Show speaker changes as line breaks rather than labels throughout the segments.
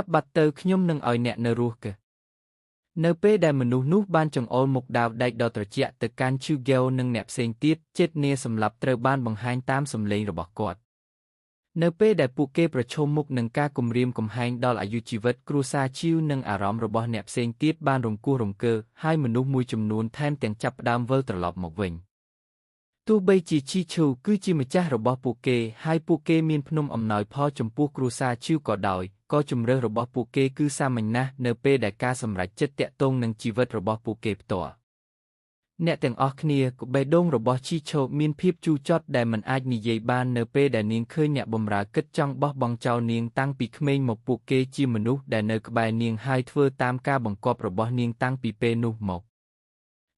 บบัตเตอร์ขยมนึงเอาแนะเนรูกะเนเป้ได้มนุษย์นู้บ้านจงโอลมุกดาวได้ดอตระเจาะแต่การชิวเกลนึงแนบเสียงตีดเจ็ดเนียสำหรับเตอบ้านบังหายตามสำเลงระบอกกอดเนเป้ได้ปูเก้ประชมมุกนึงกากลมเรียมกลมหายดอลอายุชีวิตครูซาชิวนึงอารมณ์ระบอกแนบเสียงตีดบ้านรมกู้รมเกอให้มนุษย์มวยจำนวนแทนแต่งจับดามเวลตลอดหมกเวงตู้ใบจีชีชูคือจีมจ้าระบอกปูเก้ให้ปูเก้มีนพนมอำนอยพ่อจมปูครูซาชิวก่อดอยก็จุมเรือระบบปูเกคือสามัญนะเนเป้ได้การสำหรับจัดเตะตรงหนึ่งชีวิตระบบปูเกตัวเนแต่งออกเนียกับใบดงระบบชีโชมีนพิบจูจอดได้มันอาจนิยายบ้านเนเป้ได้เนียงเคยเนบมราเกิดจังบอบองเจ้าเนียงตั้งปีเขมรหมกปูเกจีมนุษย์ได้เนกบายเนียงไฮเทอร์ตามการบังกอบระบบเนียงตั้งปีเปนุหมก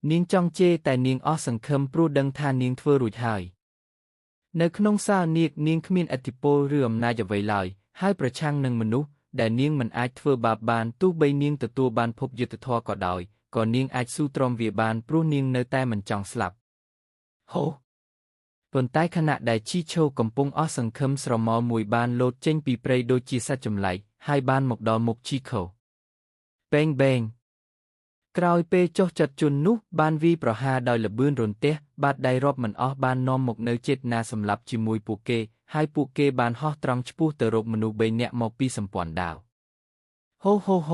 เนียงจองเจแต่เนียงออสังคมปรูดังทานเนียงเทอร์รุยไฮเนขนงซาเนียงขมินอติโปเรื่อมนายจะไวลอยให้ประชังหนึ่งมนุษย์แต่เนียงมันอาจเฟื่อบาบานตู้ใบเนียงแต่ตัวบานพบยุทธทอก็ได้ก่อนเนียงอาจสู้ตรอมเวียบานปรุเนียงเนแต่มันจองสลับโหบนใต้ขณะได้ชีโชกำปงอสังคมสรมอมวยบานโลดเจงปีเปรยโดยจีสัจจำไหลให้บานหมกดอหมกชีโคเบงเบงกราวเปโจจัดจุนนุบานวีประหาดอยละบื้นรนเตะบาดได้รอบมันบานนอมหมกเนเจตนาสำหรับจิมวยปูเกให้ปูเกบานฮอตรังชปูเตรบมนุเบเนมอปีสัมปอนดาวโฮโฮโฮ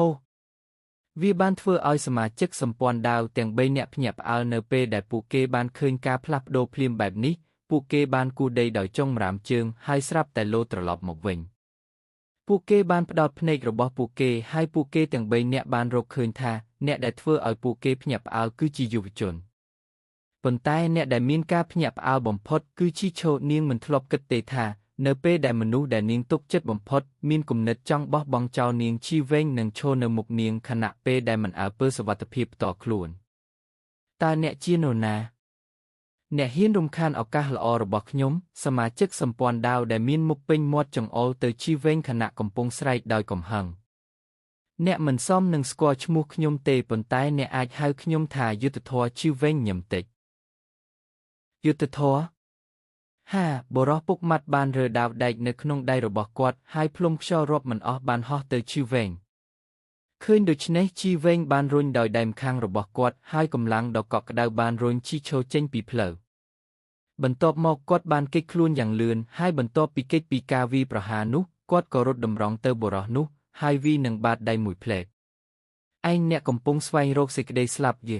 วีบานเฟอเอาสมาชิกสัมปอนดาวแต่งเบเนพเนบเอาเนเปได้ปูเกบานเคยกาพลับโดพลิมแบบนี้ปูเกบานกูได้ดอยจงรามเจิงให้สรับแต่โลตลอดหมกเวงปูเกบานปดอดพเนกระบบปูเกให้ปูเกแต่งเบเนบานโรคเคยท่าเนได้เฟอเอาปูเกพเนบเอาคือจีอยู่จนปนใต้เนได้มีนกาพเนบเอาบ่มพดคือชีโชเนียงมันทลบกเตท่าเนเป้ได้มนุษย์ได้เนียงตุกจัดบ่มพดมีนกลุ่มเนจังบอบองเจ้าเนียงชีเว้งหนึ่งโชเนมุกเนียงขณะเป้ได้มันเอาเปิดสวัสดิภาพต่อคลวนตาเนจีโนนาเนหินรุมคานเอากาหลอระบอกยมสมาชิกสัมปอนดาวได้มีนมุกเป็นมอดจงโอเตอชีเว้งขณะกำปงไสดดอยกำหังเนมันซ่อมหนึ่งสกอชมุกยมเตปนใต้เนอาจให้ขยมถ่ายยุทธทอชีเว้งยมติยุทธทอบรอปุกมัดบานเรือดาวได้ในขนงได้ระบอกกอดให้พลุมช่อรบมันบานฮอเตอชีเวงคืนดุชเนชีเวงบานรุนดอยได้มข้างระบอกกอดให้กำลังดอกกอกดาวบานรุนชีโชเจนปีเพลอบรรทบมอกกอดบานเก็กคลุนอย่างเลือนให้บรรทบปีเก็กปีกาวีประหานุกอดกอรถดำรองเตอร์บรอนุให้วีหนึ่งบาทได้หมุยเพลกไอเนี่ยกำปงสไวโรกสิกได้สลับเย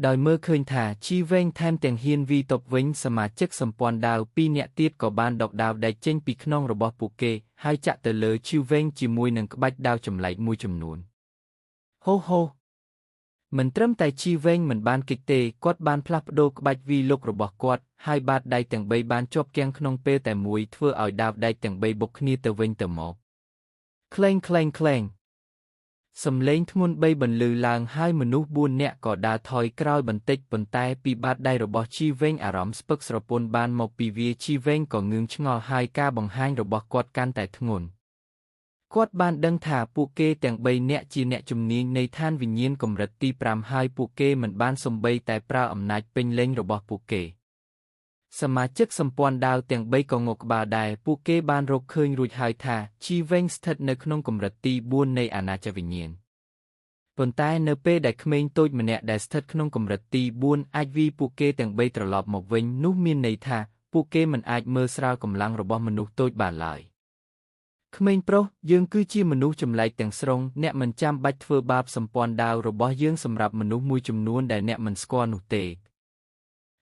โดยเมื่อคืนถ่าชีเว้งแทมแต่งเฮียนวีตบเว้งสมาชิกสัมปอนดาวปีเนี่ยตีดก่อบานดอกดาวได้เจงปีขนองระบบปูเกให้จะเตลอชีเว้งจีมวยหนึ่งกบัดดาวจำไหลมวยจำนวนโฮโฮมันเริ่มแต่ชีเว้งเหมือนบานกิกเตกอดบานพลับโดกบัดวีลกระบบกอดให้บาดได้แต่งใบบานจบแกงขนองเปแต่มวยเพื่อเอาดาวได้แต่งใบบกนี้เตเว้งเตหมอกเคลงเคลงเคลงสำเล้งทมุนใบบรรลือลางให้มนุษย์บุญเนี่ยก็ดาถอยกล้าวบันติกบนใต้ปีบาดได้ระบบชีเว้งอารมณ์สปึกสระปนบานหมกปีวีชีเว้งก็เงืองชงอให้กาบังห้างระบบกอดการแต่ทงนกอดบานดังถาปูเกแต่งใบเนี่ยจีเนี่ยจุมนี้ในท่านวิญญาณกมรตีปรามให้ปูเกเหมือนบ้านสมใบแต่ปราอำนาจเป็นเล้งระบบปูเกสมาชิกสัมปอนดาวแต่งใบกงกบาได้ปูเกบานรกเคยรุยหายถาชีเว้งสถัดในขนมกมรตีบุญในอาณาจักรวิญญาณปนใต้เนเป้ได้เขมรโตยมันเนี่ยได้สถัดขนมกมรตีบุญอาจวีปูเกแต่งใบตลอดหมกเว้งนุมีนในท่าปูเกมันอาจเมื่อสราวกำลังระบบมนุษย์โตยบาลายเขมรโปรยังคือชีมนุษย์จำไหลแต่งสรงเนี่ยมันจำบัดเฟอบาบสัมปอนดาวระบบยังสำหรับมนุษย์มวยจำนวนได้เนี่ยมันสกอนุเต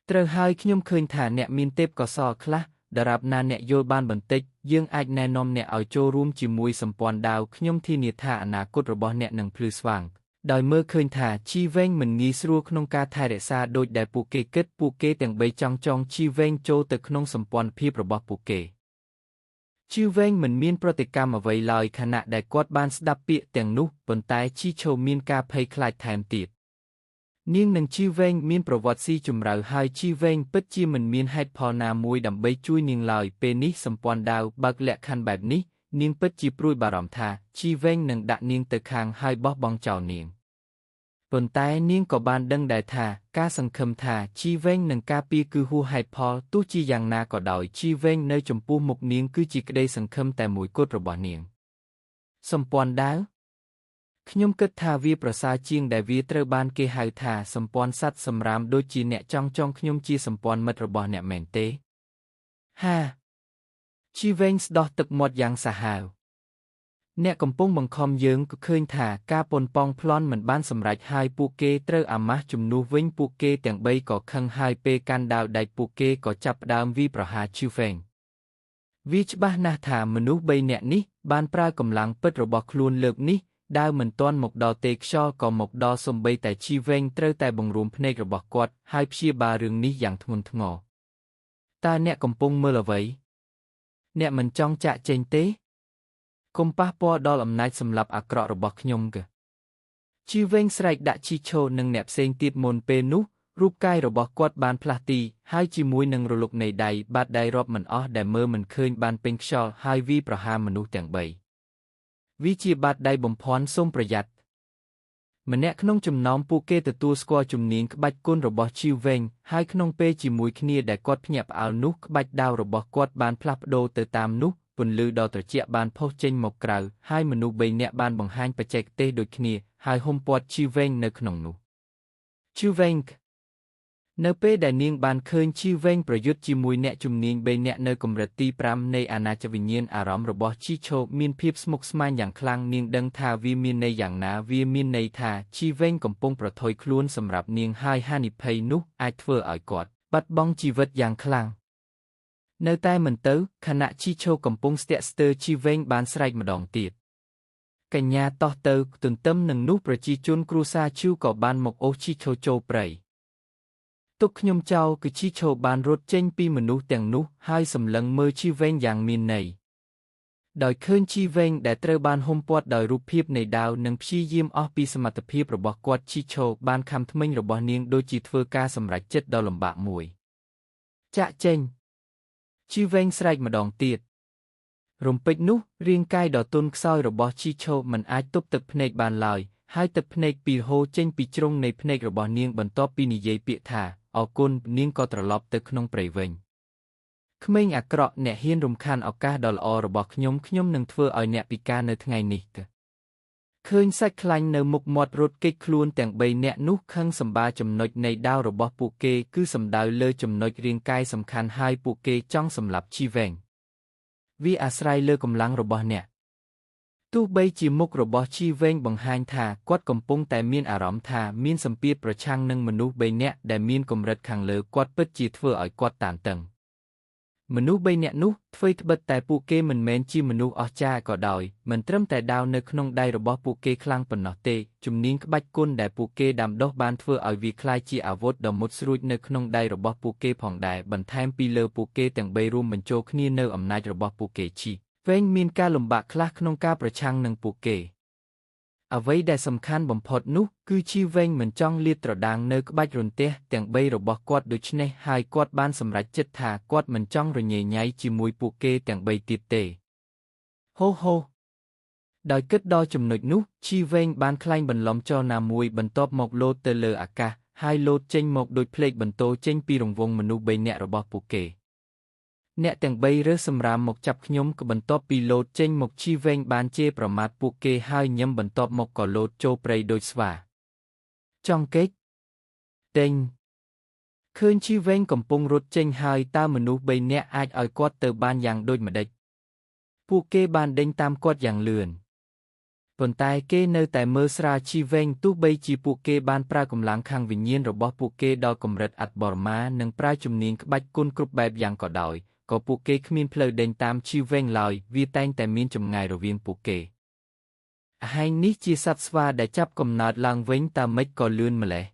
เตรหายขยมเคยฐานเนี่ยมีนเต็บก่อซอคละดารับนาเนี่ยโยบ้านบันติกยังอาจแนะนำเนี่ยเอาโจรูมจิมวยสัมปอนดาวขยมที่เนี่ยท่าอนาคตระบบเนี่ยหนึ่งพลือสว่างโดยเมื่อเคยถ่าชีเว้งเหมือนงีสรัวขนงกาไทยเดซาโดยได้ปูเกเกิดปูเกแต่งใบจองชีเว้งโจตึกขนงสัมปอนพีประบบปูเกชีเว้งเหมือนมีนปฏิกรรมเอาไว้ลอยขณะได้กอดบานสดับเปียแต่งนุบนใต้ชีโชมีนกาเพยคลายแถมติดเนียงหนึ่งชีเว้งมีนประวัติซีจุมเราให้ชีเว้งปิดจีมันมีนให้พอนามวยดำใบจุยเนียงลอยเป็นนิสัมปอนดาวบักแหลกคันแบบนี้เนียงปิดจีปรุยบารมธาชีเว้งหนึ่งดักเนียงตะคางให้บอบองเจ้าเนียงปนใต้เนียงก็บานดังได้ท่ากาสังคมท่าชีเว้งหนึ่งกาปีคือหูให้พอตู้จีอย่างนาก็ดอยชีเว้งในจมปูหมกเนียงคือจีกระไดสังคมแต่มวยกดระบอเนียง សម្ព័ន្ធដាវខ្ញុំគិតថាវាប្រសើរជាងដែលវាត្រូវបានគេហៅថាសម្ព័ន្ធសត្វសម្រាមដូចជាអ្នកចង់ខ្ញុំជាសម្ព័ន្ធមិត្តរបស់អ្នកមែនទេហាជីវែងស្ដោះទឹកមាត់យ៉ាងសាហាវអ្នកកំពុងបង្ខំយើងក៏ឃើញថាការប៉ុនប៉ងប្លន់មិនបានសម្រេចហើយពួកគេត្រូវអាម៉ាស់ជំនួសវិញពួកគេទាំង3ក៏ខឹងហើយពេលកាន់ដាវដែកពួកគេក៏ចាប់ផ្ដើមវាយប្រហារជីវែងវាច្បាស់ណាស់ថាមនុស្ស3នាក់នេះបានប្រើកម្លាំងពិតរបស់ខ្លួនលើកនេះដាវមិនទាន់មកដល់ទេខ្យល់ក៏មកដល់សំបីតែជីវែងត្រូវតែបង្រួមភ្នែករបស់គាត់ហើយព្យាបាលរឿងនេះយ៉ាងធ្ងន់ធ្ងរតើអ្នកកំពុងមើលអ្វីអ្នកមិនចង់ចាក់ចេញទេកុំប៉ះពាល់ដល់អំណាចសម្លាប់អាក្រក់របស់ខ្ញុំកជីវែងស្រែកដាក់ជីឈោនិងអ្នកផ្សេងទៀតមុនពេលនោះរូបកាយរបស់គាត់បានផ្លាស់ទីហើយជាមួយនឹងរលកនៃដៃបាតដៃរាប់មិនអស់ដែលមើលមិនឃើញបានពេញខ្យល់ហើយវាប្រហារមនុស្សទាំង3វាជាបាតដៃបំភាន់សូមប្រយ័ត្នម្នាក់ក្នុងចំណោមពួកគេទទួលស្គាល់ជំនាញក្បាច់គុណរបស់ជីវែងហើយក្នុងពេលជាមួយគ្នាដែលគាត់ភ្ញាក់ផ្អើលនោះក្បាច់ដាវរបស់គាត់បានផ្លាស់ប្ដូរទៅតាមនោះពន្លឺដ៏ត្រជាក់បានផុសចេញមកក្រៅហើយមនុស្ស3នាក់បានបង្ហាញបច្ចេកទេសដូចគ្នាហើយហ៊ុំព័ទ្ធជីវែងនៅក្នុងនោះជីវែងនៅពេលដែលនាងបានឃើញជីវែងប្រយុទ្ធជាមួយអ្នកជំនាញ3នាក់នៅកម្រិតទី5នៃអាណាចក្រវិញ្ញាណអារម្មណ៍របស់ជីឈោមានភាពស្មុគស្មាញយ៉ាងខ្លាំងនាងដឹងថាវាមានន័យយ៉ាងណាវាមានន័យថាជីវែងកំពុងប្រថុយខ្លួនសម្រាប់នាងហើយហានិភ័យនោះអាចធ្វើឲ្យគាត់បាត់បង់ជីវិតយ៉ាងខ្លាំងនៅតែមិនទៅខណៈជីឈោកំពុងស្ទាក់ស្ទើរជីវែងបានស្រែកម្ដងទៀតកញ្ញាតោះទៅទន្ទឹមនឹងនោះប្រជាជនគ្រួសារឈូក៏បានមកអូសជីឈោចូលព្រៃទុកខ្ញុំចោលគឺជីឈោបានរត់ចេញពីមនុស្សទាំងនោះហើយសម្លឹងមើលជីវែងយ៉ាងមានន័យដោយឃើញជីវែងដែលត្រូវបានហ៊ុំព័ទ្ធដោយរូបភាពនៃដាវនិងព្យាយាមអស់ពីសមត្ថភាពរបស់គាត់ជីឈោបានខំធ្មេញរបស់នាងដូចជាធ្វើការសម្រេចចិត្តដ៏លំបាកមួយចាក់ចេញជីវែងស្រែកម្ដងទៀតរំពេចនោះរាងកាយដ៏ទន់ខ្សោយរបស់ជីឈោមិនអាចទប់ទឹកភ្នែកបានឡើយហើយទឹកភ្នែកពីរហូរចេញពីជ្រុងនៃភ្នែករបស់នាងបន្ទាប់ពីនិយាយពាក្យថាអរគុណនាងក៏ត្រឡប់ទៅក្នុងព្រៃវិញក្មេងអាក្រក់អ្នកហ៊ានរំខានឱកាសដ៏ល្អរបស់ខ្ញុំនឹងធ្វើឲ្យអ្នកពិការនៅថ្ងៃនេះឃើញសាច់ខ្លាញ់នៅមុខមាត់រត់គេចខ្លួនទាំង3នាក់នោះខឹងសម្បាចំណុចនៃដាវរបស់ពួកគេគឺសំដៅលើចំណុចរាងកាយសំខាន់ហើយពួកគេចង់សម្លាប់ជីវែងវាអាស្រ័យលើកម្លាំងរបស់អ្នកទោះបីជាមុខរបស់ជីវែងបង្ហាញថាគាត់កំពុងតែមានអារម្មណ៍ថាមានសម្ពាធប្រឆាំងនឹងមនុស្ស3នាក់ដែលមានកម្រិតខាងលើគាត់ពិតជាធ្វើឲ្យគាត់តានតឹងមនុស្ស3នាក់នោះអ្វីត្បិតតែពួកគេមិនមែនជាមនុស្សអស្ចារ្យក៏ដោយមិនត្រឹមតែដាវនៅក្នុងដៃរបស់ពួកគេខ្លាំងប៉ុណ្ណោះទេជំនាញក្បាច់គុណដែលពួកគេដាំដុះបានធ្វើឲ្យវាក្លាយជាអាវុធដ៏មុតស្រួចនៅក្នុងដៃរបស់ពួកគេផងដែរបន្ថែមពីលើពួកគេទាំង3រួមបញ្ចូលគ្នានៅអំណាចរបស់ពួកគេជីវែងមានការលំបាកខ្លះក្នុងការប្រឆាំងនឹងពួកគេអ្វីដែលសំខាន់បំផុតនោះគឺជីវែងមិនចង់លាតត្រដាងនៅក្បាច់រន្ទះទាំង3របស់គាត់ដូច្នេះហើយគាត់បានសម្រេចចិត្តថាគាត់មិនចង់រញ៉េញ៉ៃជាមួយពួកគេទាំង3ទៀតទេហូដោយគិតដល់ចំណុចនោះជីវែងបានក្លែងបន្លំចលនាមួយបន្ទាប់មកលោតទៅលើអាកាសហើយលោតចេញមកដូចភ្លេចបន្ទោចេញពីរង្វង់មនុស្ស3នាក់របស់ពួកគេអ្នកទាំង3រើសសម្រាមមកចាប់ខ្ញុំក៏បន្ទាប់ពីលោតចេញមកជីវែងបានជេរប្រមាថពួកគេហើយញឹមបន្ទាប់មកក៏លោតចូលព្រៃដូចស្វាចង់គេចតេងឃើញជីវែងកំពុងរត់ចេញហើយតើមនុស្ស3នាក់អាចឲ្យគាត់ទៅបានយ៉ាងដូចម្ដេចពួកគេបានដេញតាមគាត់យ៉ាងលឿនប៉ុន្តែគេនៅតែមើលស្រាលជីវែងទោះបីជាពួកគេបានប្រើកម្លាំងខាងវិញ្ញាណរបស់ពួកគេដល់កម្រិតអត្តបរមានិងប្រើជំនាញក្បាច់គុណគ្រប់បែបយ៉ាងក៏ដោយក៏ពួកគេគ្មានផ្លូវដេញតាមជីវែងឡើយវាតែងតែមានចម្ងាយរវាងពួកគេហែងនេះជាសត្វស្វាដែលចាប់កំណើតឡើងវិញតើម៉េចក៏លឿនម្ល៉េះ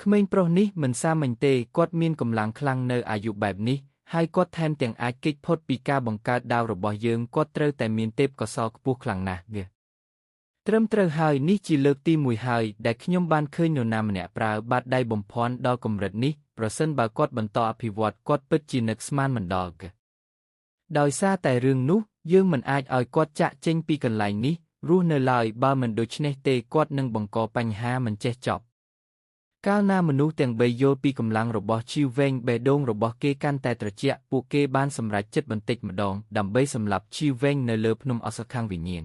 ក្មេងប្រុសនេះមិនសាមញ្ញទេគាត់មានកម្លាំងខ្លាំងនៅអាយុបែបនេះហើយគាត់ថែមទាំងអាចគេចផុតពីការបង្កើតដាវរបស់យើងគាត់ត្រូវតែមានទេពកោសល្យខ្ពស់ខ្លាំងណាស់ត្រឹមត្រូវហើយនេះជាលើកទី1ហើយដែលខ្ញុំបានឃើញនរណាម្នាក់ប្រើបាតដៃបំភាន់ដល់កម្រិតនេះប្រសិនបើគាត់បន្តអភិវឌ្ឍគាត់ពិតជានឹកស្មានមិនដល់ដោយសារតែរឿងនោះយើងមិនអាចឲ្យគាត់ចាក់ចេញពីកន្លែងនេះរស់នៅឡើយបើមិនដូច្នេះទេគាត់នឹងបង្កបញ្ហាមិនចេះចប់កាលណាមនុស្សទាំង3យល់ពីកម្លាំងរបស់ជីវែងបេះដូងរបស់គេកាន់តែត្រជាក់ពួកគេបានសម្រេចចិត្តបន្តិចម្ដងដើម្បីសម្លាប់ជីវែងនៅលើភ្នំអសខាងវិញ្ញាណ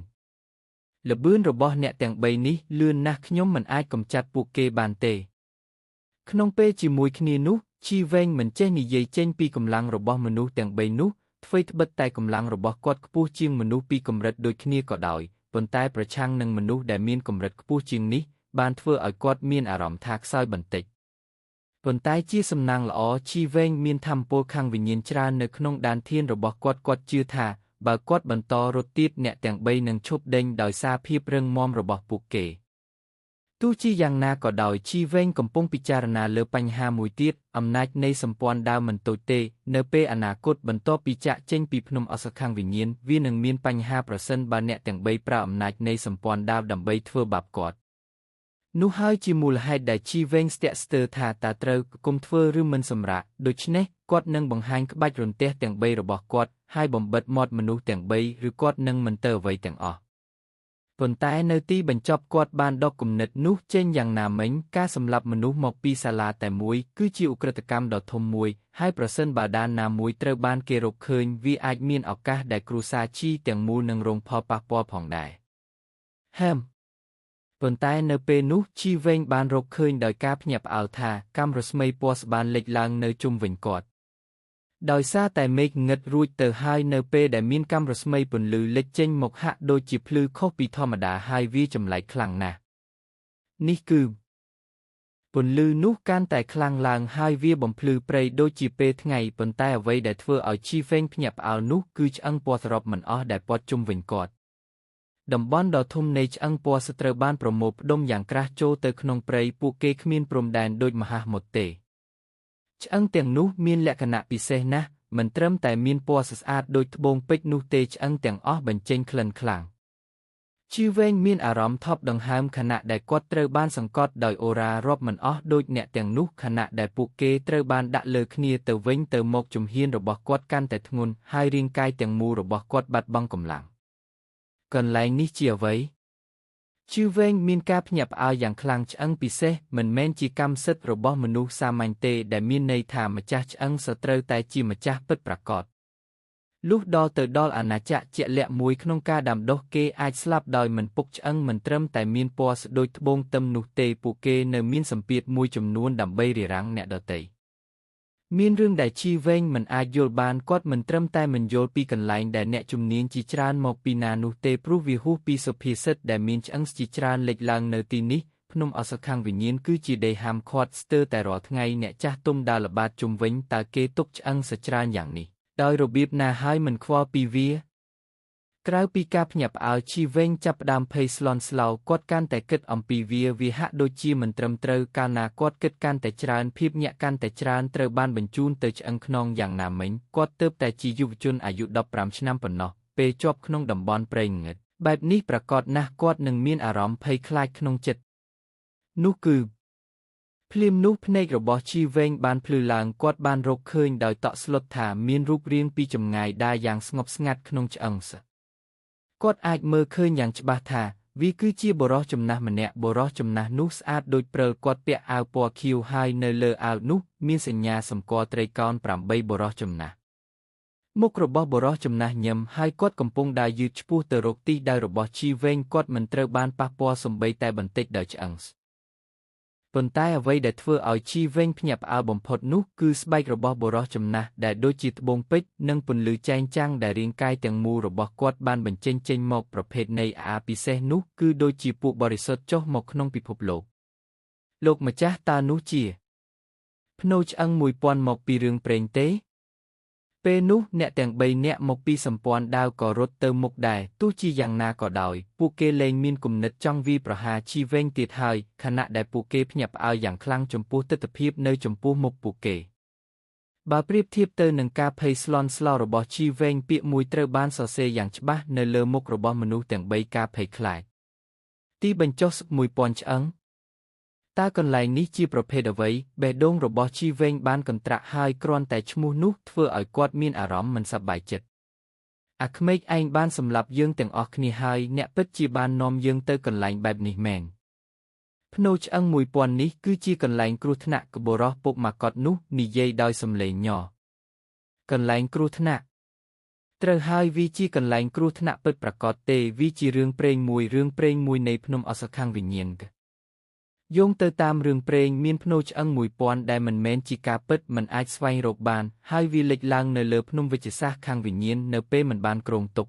ល្បឿនរបស់អ្នកទាំង3នេះលឿនណាស់ខ្ញុំមិនអាចកម្ចាត់ពួកគេបានទេក្នុងពេលជាមួយគ្នានោះជីវែងមិនចេះនិយាយចេញពីកម្លាំងរបស់មនុស្សទាំង3នោះអ្វីត្បិតតែកម្លាំងរបស់គាត់ខ្ពស់ជាងមនុស្សពីកម្រិតដូចគ្នាក៏ដោយប៉ុន្តែប្រឆាំងនឹងមនុស្សដែលមានកម្រិតខ្ពស់ជាងនេះបានធ្វើឲ្យគាត់មានអារម្មណ៍ថាខ្សោយបន្តិចប៉ុន្តែជាសំណាងល្អជីវែងមានថាមពលខាងវិញ្ញាណច្រើននៅក្នុងដានធានរបស់គាត់ជឿថាបើគាត់បន្តរត់ទៀតអ្នកទាំង3នឹងឈប់ដេញដោយសារភាពរឹងមាំរបស់ពួកគេទោះជាយ៉ាងណាក៏ដោយជីវែងកំពុងពិចារណាលើបញ្ហាមួយទៀតអំណាចនៃសម្ព័ន្ធដាវមិនតូចទេនៅពេលអនាគតបន្ទាប់ពីចាក់ចេញពីភ្នំអសខាងវិញ្ញាណវានឹងមានបញ្ហាប្រសិនបើអ្នកទាំង3ប្រើអំណាចនៃសម្ព័ន្ធដាវដើម្បីធ្វើបាបគាត់នោះហើយជាមូលហេតុដែលជីវែងស្ទាក់ស្ទើរថាតើត្រូវគុំធ្វើឬមិនសម្រាកដូច្នេះគាត់នឹងបង្ហាញក្បាច់រន្ទះទាំង3របស់គាត់ហើយបំបិទមាត់មនុស្សទាំង3ឬគាត់នឹងមិនទៅអ្វីទាំងអស់ប៉ុន្តែនៅទីបញ្ចប់គាត់បានដកគំនិតនោះចេញយ៉ាងណាមិញការសម្លាប់មនុស្សមកពីសាលាតែមួយគឺជាឧក្រិដ្ឋកម្មដ៏ធំមួយហើយប្រសិនបើដានណាមួយត្រូវបានគេរកឃើញវាអាចមានឱកាសដែលគ្រួសារជីទាំងមូលនឹងរងផលប៉ះពាល់ផងដែរប៉ុន្តែនៅពេលនោះជីវែងបានរកឃើញដោយការភ្ញាក់ផ្អើលថាកាំរស្មីពណ៌ស្បានលេចឡើងនៅជុំវិញគាត់ដោយសារតែមេឃងឹតរួចទៅហើយនៅពេលដែលមានកាំរស្មីពន្លឺលេចចេញមកហាក់ដូចជាភ្លឺខុសពីធម្មតាហើយវាចម្លែកខ្លាំងណាស់នេះគឺពន្លឺនោះកាន់តែខ្លាំងឡើងហើយវាបំភ្លឺព្រៃដូចជាពេលថ្ងៃប៉ុន្តែអ្វីដែលធ្វើឲ្យជីវែងភ្ញាក់ផ្អើលនោះគឺឆ្អឹងពណ៌សរុបមិនអស់ដែលព័ទ្ធជុំវិញគាត់តំបន់ដ៏ធំនៃឆ្អឹងពណ៌ស្ត្រូវបានប្រមូលផ្ដុំយ៉ាងក្រាស់ចូលទៅក្នុងព្រៃពួកគេគ្មានព្រំដែនដូចមហាសមុទ្រទេឆ្អឹងទាំងនោះមានលក្ខណៈពិសេសណាស់មិនត្រឹមតែមានពណ៌ស្អាតដូចត្បូងពេជ្រនោះទេឆ្អឹងទាំងអស់បញ្ចេញក្លិនខ្លាំងជីវែងមានអារម្មណ៍ថប់ដង្ហើមខណៈដែលគាត់ត្រូវបានសង្កត់ដោយអូរ៉ារាប់មិនអស់ដូចអ្នកទាំងនោះខណៈដែលពួកគេត្រូវបានដាក់លើគ្នាទៅវិញទៅមកជំហានរបស់គាត់កាន់តែធ្ងន់ហើយរាងកាយទាំងមូលរបស់គាត់បាត់បង់កម្លាំងកន្លែងនេះជាអ្វីជីវែងមានការភ្ញាក់ផ្អើលយ៉ាងខ្លាំងឆ្អឹងពិសេសមិនមែនជាកម្មសិទ្ធិរបស់មនុស្សសាមញ្ញទេដែលមានន័យថាម្ចាស់ឆ្អឹងសត្រូវតែជាម្ចាស់ពិតប្រាកដលុះដល់ទៅដល់អាណាចក្រជាក់លាក់មួយក្នុងការដាំដុះគេអាចស្លាប់ដោយមិនពុកឆ្អឹងមិនត្រឹមតែមានពណ៌ស្ដូចត្បូងទឹមនោះទេពួកគេនៅមានសម្ពាធមួយចំនួនដើម្បីរារាំងអ្នកដទៃមានរឿងដែលជីវែងមិនអាចយល់បានគាត់មិនត្រឹមតែមិនយល់ពីកន្លែងដែលអ្នកជំនាញជាច្រើនមកពីណានោះទេព្រោះវាហួសពីសុភាសិតដែលមានឆ្អឹងជាច្រើនលេចឡើងនៅទីនេះភ្នំអសខាងវិញ្ញាណគឺជាដីហាមឃាត់ស្ទើរតែរាល់ថ្ងៃអ្នកចាស់ទុំដើរល្បាតជុំវិញតើគេទុកឆ្អឹងសច្រើនយ៉ាងនេះដោយរបៀបណាហើយមិនខ្វល់ពីវាក្រៅពីការភ្ញាក់ផ្អើលជីវែងចាប់ផ្ដើមភ័យស្លន់ស្លោគាត់កាន់តែគិតអំពីវាហាក់ដូចជាមិនត្រឹមត្រូវកាលណាគាត់គិតកាន់តែច្រើនភាពញាក់កាន់តែច្រើនត្រូវបានបញ្ជូនទៅឆ្អឹងខ្នងយ៉ាងណាមិញគាត់ទើបតែជាយុវជនអាយុ15ឆ្នាំប៉ុណ្ណោះពេលជាប់ក្នុងតំបន់ព្រៃងឹតបែបនេះប្រកាសណាស់គាត់នឹងមានអារម្មណ៍ភ័យខ្លាចក្នុងចិត្តនោះគឺភ្លាមនោះភ្នែករបស់ជីវែងបានភ្លឺឡើងគាត់បានរកឃើញដោយតក់ស្លុតថាមានរូបរាងពីចម្ងាយដើរយ៉ាងស្ងប់ស្ងាត់ក្នុងឆ្អឹងគាត់អាចមើលឃើញយ៉ាងច្បាស់ថាវាគឺជាបុរសចំណាស់ម្នាក់បុរសចំណាស់នោះស្អាតដូចព្រិលគាត់ពាក់អាវពណ៌ខៀវហើយនៅលើអាវនោះមានសញ្ញាសម្គាល់ត្រីកោណ8បុរសចំណាស់មុខរបស់បុរសចំណាស់ញឹមហើយគាត់កំពុងដើរយឺតឆ្ពោះទៅរកទីដៅរបស់ជីវែងគាត់មិនត្រូវបានប៉ះពាល់សូម្បីតែបន្តិចដោយឆ្អឹងប៉ុន្តែអ្វីដែលធ្វើឲ្យជីវែងភ្ញាក់ផ្អើលបំផុតនោះគឺស្បែករបស់បុរសចំណាស់ដែលដូចជាត្បូងពេជ្រនិងពន្លឺចែងចាំងដែលរាងកាយទាំងមូលរបស់គាត់បានបញ្ចេញមកប្រភេទនៃអាពិសេសនោះគឺដូចជាពួកបរិសុទ្ធចុះមកក្នុងពិភពលោកម្ចាស់តើនោះជាភ្នូរឆ្អឹង1000មកពីរឿងព្រេងទេពេលនោះអ្នកទាំង3នាក់មកពីសម្ព័ន្ធដាវក៏រត់ទៅមុខដែរទោះជាយ៉ាងណាក៏ដោយពួកគេលែងមានគំនិតចង់វាយប្រហារជីវែងទៀតហើយខណៈដែលពួកគេភ្ញាក់ផ្អើលយ៉ាងខ្លាំងចំពោះទស្សនវិជ្ជានៅចំពោះមុខពួកគេបើប្រៀបធៀបទៅនឹងការភ័យស្លន់ស្លោរបស់ជីវែងពាក្យមួយត្រូវបានសរសេរយ៉ាងច្បាស់នៅលើមុខរបស់មនុស្សទាំង3ការភ័យខ្លាចទីបញ្ចុះ1000ឆ្អឹងតើកន្លែងនេះជាប្រភេទអ្វីបេះដូងរបស់ជីវែងបានកន្ត្រាក់ហើយគ្រាន់តែឈ្មោះនោះធ្វើឲ្យគាត់មានអារម្មណ៍មិនសប្បាយចិត្តអាក្មេកឯងបានសម្លាប់យើងទាំងអស់គ្នាហើយអ្នកពិតជាបាននាំយើងទៅកន្លែងបែបនេះមែនភ្នូរឆ្អឹង1000នេះគឺជាកន្លែងគ្រោះថ្នាក់កបុរសពុកម៉ាកតនោះនិយាយដោយសំឡេងញ័រកន្លែងគ្រោះថ្នាក់ ត្រូវហើយវាជាកន្លែងគ្រោះថ្នាក់ពិតប្រាកដទេវាជារឿងព្រេងមួយនៃភ្នំអសខាងវិញ្ញាណយោងទៅតាមរឿងព្រេងមានភ្នូឆ្អឹង1000ដែលមិនមែនជាការពិតមិនអាចស្វែងរកបានហើយវាលេចឡើងនៅលើភ្នំវិជ្ជសាស្ត្រខាងវិញ្ញាណនៅពេលមិនបានគ្រោងទុក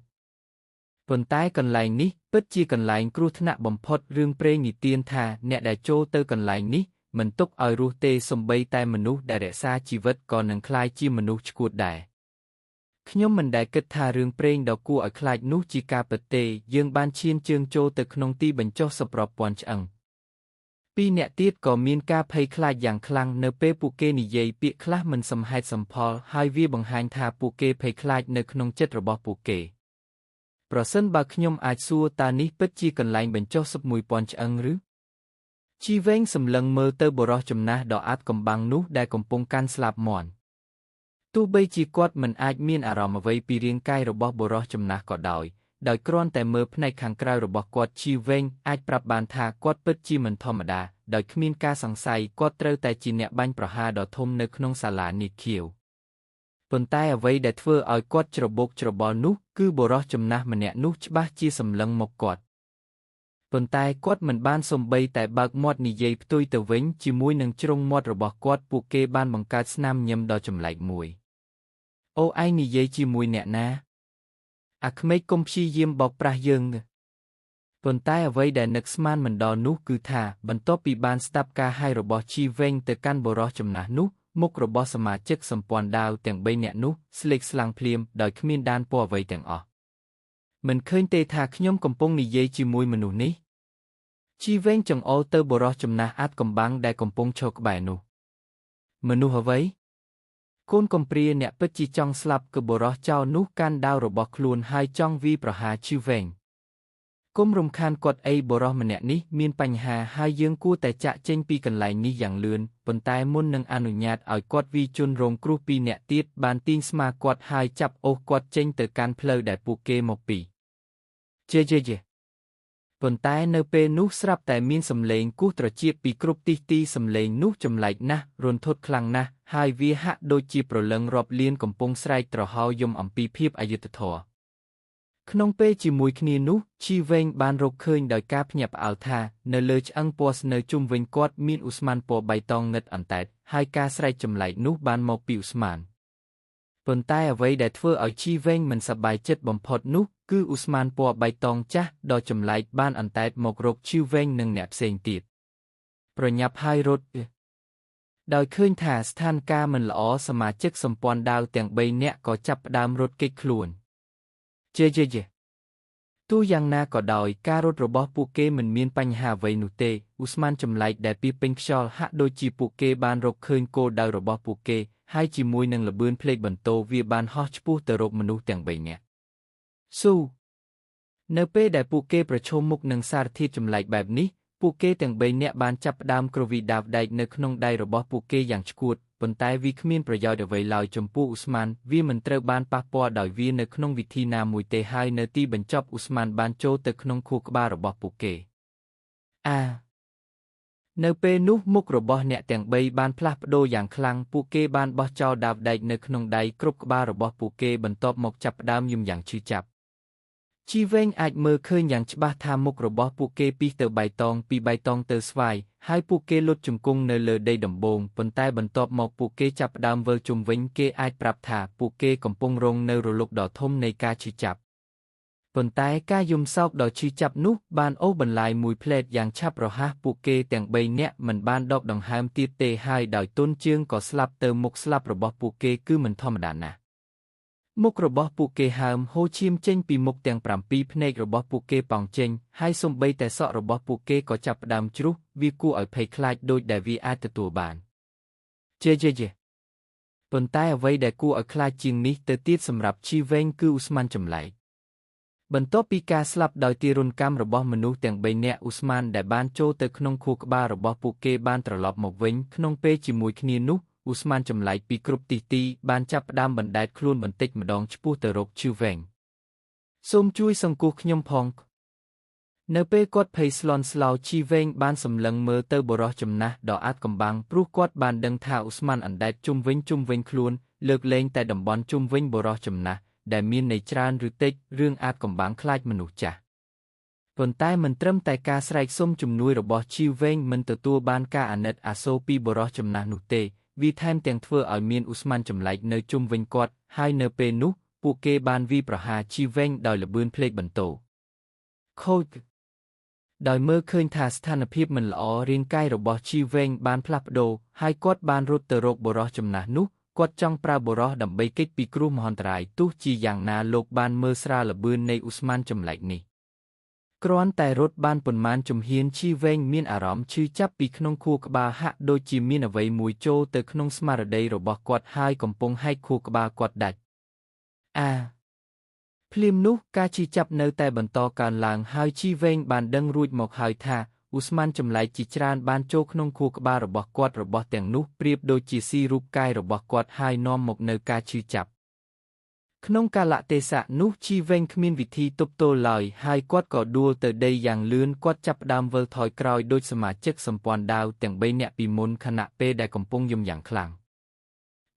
ប៉ុន្តែកន្លែងនេះពិតជាកន្លែងគ្រោះថ្នាក់បំផុតរឿងព្រេងនិទានថាអ្នកដែលចូលទៅកន្លែងនេះមិនទុកឲ្យរស់ទេសូម្បីតែមនុស្សដែលរក្សាជីវិតក៏នឹងក្លាយជាមនុស្សឆ្កួតដែរខ្ញុំមិនដែលគិតថារឿងព្រេងដ៏គួរឲ្យខ្លាចនោះជាការពិតទេយើងបានឈានជើងចូលទៅក្នុងទីបញ្ចុះសប្រព័ន្ធឆ្អឹងពីរអ្នកទៀតក៏មានការភ័យខ្លាចយ៉ាងខ្លាំងនៅពេលពួកគេនិយាយពាក្យខ្លះមិនសមហេតុសមផលហើយវាបង្ហាញថាពួកគេភ័យខ្លាចនៅក្នុងចិត្តរបស់ពួកគេប្រសិនបើខ្ញុំអាចសួរតើនេះពិតជាកន្លែងបញ្ចុះសព1000ឆ្អឹងឬជីវែងសម្លឹងមើលទៅបុរសចំណាស់ដ៏អាថ៌កំបាំងនោះដែលកំពុងកាន់ស្លាបមាន់ទោះបីជាគាត់មិនអាចមានអារម្មណ៍អ្វីពីរាងកាយរបស់បុរសចំណាស់ក៏ដោយគ្រាន់តែមើលផ្នែកខាងក្រៅរបស់គាត់ជីវែងអាចប្រាប់បានថាគាត់ពិតជាមិនធម្មតាដោយគ្មានការសង្ស័យគាត់ត្រូវតែជាអ្នកបាញ់ប្រហារដ៏ធំនៅក្នុងសាលានេះខៀវប៉ុន្តែអ្វីដែលធ្វើឲ្យគាត់ច្របូកច្របល់នោះគឺបុរសចំណាស់ម្នាក់នោះច្បាស់ជាសម្លឹងមកគាត់ប៉ុន្តែគាត់មិនបានសំបីតែបើកមាត់និយាយផ្ទុយទៅវិញជាមួយនឹងជ្រុងមាត់របស់គាត់ពួកគេបានបង្កើតស្នាមញញឹមដ៏ចម្លែកមួយអូឯងនិយាយជាមួយអ្នកណាអាក្មេកកុំព្យាយាមបោកប្រាស់យើងប៉ុន្តែអ្វីដែលនឹកស្មានមិនដល់នោះគឺថាបន្ទាប់ពីបានស្ដាប់ការហាយរបស់ជីវែងទៅកាន់បុរសចំណាស់នោះមុខរបស់សមាជិកសម្ព័ន្ធដាវទាំង3នាក់នោះស្លេកស្លាំងភ្លាមដោយគ្មានដានពណ៌អ្វីទាំងអស់មិនឃើញទេថាខ្ញុំកំពុងនិយាយជាមួយមនុស្សនេះជីវែងចង្អុលទៅបុរសចំណាស់អាថ៌កំបាំងដែលកំពុងឈរក្បែរនោះមនុស្សអ្វីកូនកំព្រាអ្នកពិតជាចង់ស្លាប់គឺបុរសចោរនោះកាន់ដាវរបស់ខ្លួនហើយចង់វាយប្រហារជីវែងគុំរំខានគាត់អីបុរសម្នាក់នេះមានបញ្ហាហើយយើងគួរតែចាក់ចេញពីកន្លែងនេះយ៉ាងលឿនប៉ុន្តែមុននឹងអនុញ្ញាតឲ្យគាត់វាយជនរងគ្រោះ2នាក់ទៀតបានទាញស្មាគាត់ហើយចាប់អូសគាត់ចេញទៅកាន់ផ្លូវដែលពួកគេមកពីជេប៉ុន្តែនៅពេលនោះស្រាប់តែមានសំឡេងគោះត្រចៀកពីគ្រប់ទីសំឡេងនោះចម្លែកណាស់រន្ធត់ខ្លាំងណាស់ហើយវាហាក់ដូចជាព្រលឹងរាប់លានកំពុងស្រែកត្រហោយំអំពីភាពអយុត្តិធម៌ក្នុងពេលជាមួយគ្នានោះជីវែងបានរកឃើញដោយការភ្ញាក់ផ្អើលថានៅលើឆ្អឹងពណ៌ស្នៅជុំវិញគាត់មានឧស្ម័នពណ៌បៃតងងឹតអន្តែតហើយការស្រែកចម្លែកនោះបានមកពីឧស្ម័នប៉ុន្តែអ្វីដែលធ្វើឲ្យជីវែងមិនសប្បាយចិត្តបំផុតនោះគឺឧស្ម័នពណ៌បៃតងចាស់ដ៏ចម្លែកបានអន្តែតមករកជីវែងនិងអ្នកផ្សេងទៀតប្រញាប់ហើយរត់ដោយឃើញថាស្ថានភាពមិនល្អសមាជិកសម្ព័ន្ធដាវទាំង3នាក់ក៏ចាប់ផ្ដើមរត់គេចខ្លួនជេទោះយ៉ាងណាក៏ដោយការរត់របស់ពួកគេមិនមានបញ្ហាអ្វីនោះទេឧស្ម័នចម្លែកដែលពីពេញខ្យល់ហាក់ដូចជាពួកគេបានរកឃើញគោលដៅរបស់ពួកគេហើយជាមួយនឹងល្បឿនភ្លេចបន្ទោវាបានហោះឆ្ពោះទៅរកមនុស្សទាំង3នាក់ស៊ូនៅពេលដែលពួកគេប្រឈមមុខនឹងសារធាតុចម្លែកបែបនេះពួកគេទាំង3នាក់បានចាប់ផ្ដើមគ្រវីដាវដែកនៅក្នុងដៃរបស់ពួកគេយ៉ាងឆ្កួតប៉ុន្តែវាគ្មានប្រយោជន៍អ្វីឡើយចំពោះឧស្ម័នវាមិនត្រូវបានប៉ះពាល់ដោយវានៅក្នុងវិធីណាមួយទេហើយនៅទីបញ្ចប់ឧស្ម័នបានចូលទៅក្នុងខួរក្បាលរបស់ពួកគេនៅពេលនោះមុខរបស់អ្នកទាំង3បានផ្លាស់ប្ដូរយ៉ាងខ្លាំងពួកគេបានបោះចោលដាវដែកនៅក្នុងដៃគ្រប់ក្បាលរបស់ពួកគេបន្ទាប់មកចាប់ផ្ដើមយំយ៉ាងឈឺចាប់ជីវែងអាចមើលឃើញយ៉ាងច្បាស់ថាមុខរបស់ពួកគេពីទៅបៃតងពីបៃតងទៅស្វាយហើយពួកគេលុតជង្គង់នៅលើដីដំបូងប៉ុន្តែបន្ទាប់មកពួកគេចាប់ផ្ដើមវិលជុំវិញគេអាចប្រាប់ថាពួកគេកំពុងរងនៅរលកដ៏ធំនៃការឈឺចាប់ប៉ុន្តែការយំសោកដ៏ឈឺចាប់នោះបានអូសបន្លាយមួយផ្លែតយ៉ាងឆាប់រហ័សពួកគេទាំង3នាក់មិនបានដកដង្ហើមទៀតទេហើយដោយទន់ជើងក៏ស្លាប់ទៅមុខស្លាប់របស់ពួកគេគឺមិនធម្មតាណាស់មុខរបស់ពួកគេហើមហូរឈាមចេញពីមុខទាំង7ភ្នែករបស់ពួកគេប៉ោងចេញហើយសូម្បីតែសក់របស់ពួកគេក៏ចាប់ផ្ដើមជ្រុះវាគួរឲ្យភ័យខ្លាចដូចដែលវាអាចទទួលបានជេប៉ុន្តែអ្វីដែលគួរឲ្យខ្លាចជាងនេះទៅទៀតសម្រាប់ជីវែងគឺឧស្ម័នចម្លែកបន្ទាប់ពីការស្លាប់ដោយទារុណកម្មរបស់មនុស្សទាំង3នាក់ឧស្ម័នដែលបានចូលទៅក្នុងខួរក្បាលរបស់ពួកគេបានត្រឡប់មកវិញក្នុងពេលជាមួយគ្នានោះឧស្ម័នចម្លែកពីគ្រប់ទីបានចាប់ផ្ដើមបណ្ដែតខ្លួនបន្តិចម្ដងឆ្ពោះទៅរកជីវែងសូមជួយសង្គ្រោះខ្ញុំផងនៅពេលគាត់ភ័យស្លន់ស្លោជីវែងបានសម្លឹងមើលទៅបុរសចំណាស់ដ៏អាថ៌កំបាំងព្រោះគាត់បានដឹងថាឧស្ម័នអណ្ដែតជុំវិញខ្លួនលើកលែងតែតំបន់ជុំវិញបុរសចំណាស់ ដែលមានន័យច្រើនឬតិចរឿងអាចកំបាំងខ្លាចមនុស្សចាស់ប៉ុន្តែមិនត្រឹមតែការស្រែកសុំជំនួយរបស់ជីវវែងមិនទទួលបានការអាណិតអាសូរពីបុរសចំណាស់នោះទេវាថែមទាំងធ្វើឲ្យមានឧស្ម័នចម្លែកនៅជុំវិញគាត់ហើយនៅពេលនោះពួកគេបានវាយប្រហារជីវវែងដោយល្បឿនភ្លេចបន្ទោខូចដោយមើលឃើញថាស្ថានភាពមិនល្អរាងកាយរបស់ជីវវែងបានផ្លាស់ប្ដូរហើយគាត់បានរត់ទៅរកបុរសចំណាស់នោះគាត់ចង់ប្រើបុរសដើម្បីគេចពីគ្រោះមហន្តរាយទោះជាយ៉ាងណាលោកបានមើលស្រាលល្បឿននៃឧស្ម័នចម្លែកនេះគ្រាន់តែរត់បានប៉ុន្មានជំហានជីវែងមានអារម្មណ៍ឈឺចាប់ពីក្នុងខួរក្បាលហាក់ដូចជាមានអ្វីមួយចូលទៅក្នុងស្មារតីរបស់គាត់ហើយកំពុងហែកខួរក្បាលគាត់ដាច់ភ្លាមនោះការឈឺចាប់នៅតែបន្តកើនឡើងហើយជីវែងបានដឹងរួចមកហើយថាឧស្ម័នចម្លែកជាច្រើនបានចូលក្នុងខួរក្បាលរបស់គាត់របស់ទាំងនោះប្រៀបដូចជាស៊ីរូបកាយរបស់គាត់ហើយនាំមកនូវការឈឺចាប់ក្នុងកាលៈទេសៈនោះជីវែងគ្មានវិធីទប់ទល់ឡើយហើយគាត់ក៏ដួលទៅដីយ៉ាងលឿនគាត់ចាប់ផ្ដើមវិលថយក្រោយដូចសមាជិកសម្ព័ន្ធដាវទាំង3នាក់ពីមុនខណៈពេលដែលកំពុងយំយ៉ាងខ្លាំង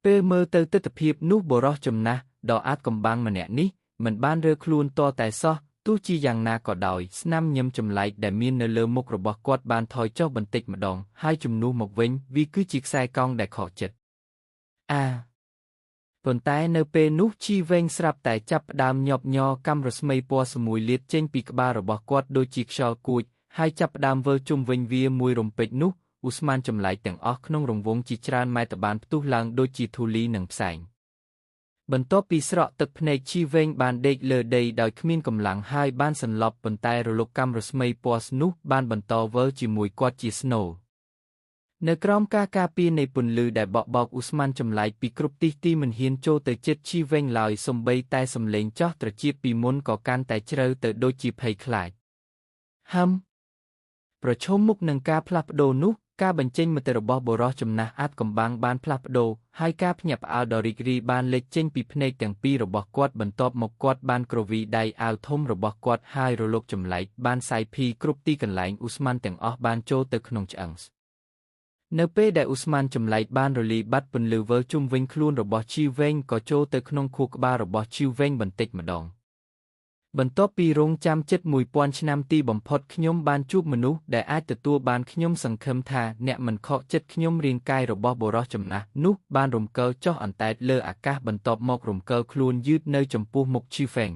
ពេលមើលទៅទិដ្ឋភាពនោះបុរសចំណាស់ដ៏អាចកំបាំងម្នាក់នេះមិនបានរើខ្លួនតតែសោះទោះជាយ៉ាងណាក៏ដោយស្នាមញឹមចម្លែកដែលមាននៅលើមុខរបស់គាត់បានថយចុះបន្តិចម្ដងហើយជំនួសមកវិញវាគឺជាខ្សែកង់ដែលខកចិត្តប៉ុន្តែនៅពេលនោះជីវែងស្រាប់តែចាប់ផ្ដើមញាប់ញ័រកាំរស្មីពណ៌ស្មួយលាតចេញពីក្បាលរបស់គាត់ដូចជាខ្យល់គួចហើយចាប់ផ្ដើមវិលជុំវិញវាមួយរំពេចនោះឧស្ម័នចម្លែកទាំងអស់ក្នុងរង្វង់ជាច្រើនម៉ែត្របានផ្ទុះឡើងដូចជាធូលីនិងផ្សែងបន្ទាប់ពីស្រក់ទឹកភ្នែកជីវែងបានដេកលើដីដោយគ្មានកម្លាំងហើយបានសន្លប់ប៉ុន្តែរលកកាំរស្មីពណ៌នោះបានបន្តវិលជាមួយគាត់ជាស្នូលនៅក្រោមការការពារនៃពន្លឺដែលបក់បោកឧស្ម័នចម្លែកពីគ្រប់ទីមិនហ៊ានចូលទៅជិតជីវែងឡើយសូម្បីតែសំឡេងចោះត្រចៀកពីមុនក៏កាន់តែជ្រៅទៅដូចជាភ័យខ្លាចប្រឈមមុខនឹងការផ្លាស់ប្ដូរនោះការបញ្ចេញមតិរបស់បុរសចំណាស់អាចកំបាំងបានផ្លាស់ប្ដូរហើយការភ្ញាក់ផ្អើលដ៏រីករាយបានលេចចេញពីភ្នែកទាំងពីររបស់គាត់បន្ទាប់មកគាត់បានគ្រវីដៃអាវធំរបស់គាត់ហើយរលកចម្លែកបានសាយភីគ្រប់ទីកន្លែងឧស្ម័នទាំងអស់បានចូលទៅក្នុងឆ្អឹងនៅពេលដែលឧស្ម័នចម្លែកបានរលាយបាត់ពន្លឺវិលជុំវិញខ្លួនរបស់ជីវវែងក៏ចូលទៅក្នុងខួរក្បាលរបស់ជីវវែងបន្តិចម្ដងបន្ទាប់ពីរងចាំជិត1000ឆ្នាំទីបំផុតខ្ញុំបានជួបមនុស្សដែលអាចទទួលបានខ្ញុំសង្ឃឹមថាអ្នកមិនខកចិត្តខ្ញុំរាងកាយរបស់បុរសចំណាស់នោះបានរំកិលចុះអន្តែតលើអាកាសបន្ទាប់មករំកិលខ្លួនយឺតនៅចំពោះមុខជីវវែង